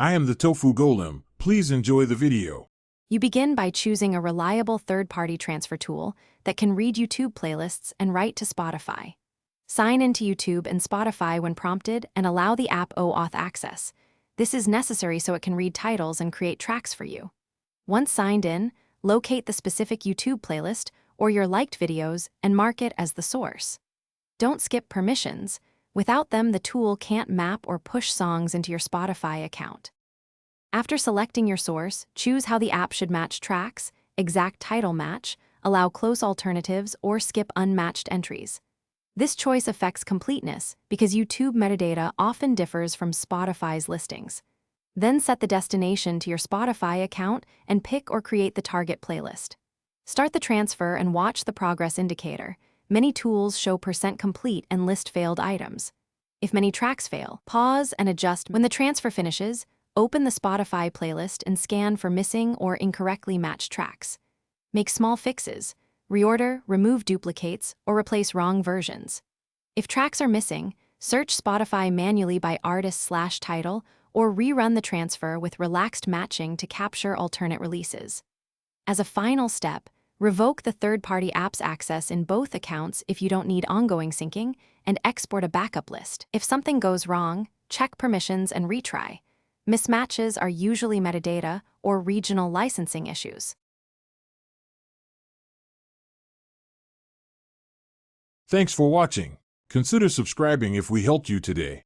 I am the Tofu Golem. Please enjoy the video. You begin by choosing a reliable third-party transfer tool that can read YouTube playlists and write to Spotify. Sign into YouTube and Spotify when prompted and allow the app OAuth access. This is necessary so it can read titles and create tracks for you. Once signed in, locate the specific YouTube playlist or your liked videos and mark it as the source. Don't skip permissions. Without them, the tool can't map or push songs into your Spotify account. After selecting your source, choose how the app should match tracks, exact title match, allow close alternatives, or skip unmatched entries. This choice affects completeness because YouTube metadata often differs from Spotify's listings. Then set the destination to your Spotify account and pick or create the target playlist. Start the transfer and watch the progress indicator. Many tools show % complete and list failed items. If many tracks fail, pause and adjust. When the transfer finishes, open the Spotify playlist and scan for missing or incorrectly matched tracks. Make small fixes, reorder, remove duplicates, or replace wrong versions. If tracks are missing, search Spotify manually by artist/title or rerun the transfer with relaxed matching to capture alternate releases. As a final step, revoke the third-party app's access in both accounts if you don't need ongoing syncing, and export a backup list. If something goes wrong, check permissions and retry. Mismatches are usually metadata or regional licensing issues. Thanks for watching. Consider subscribing if we helped you today.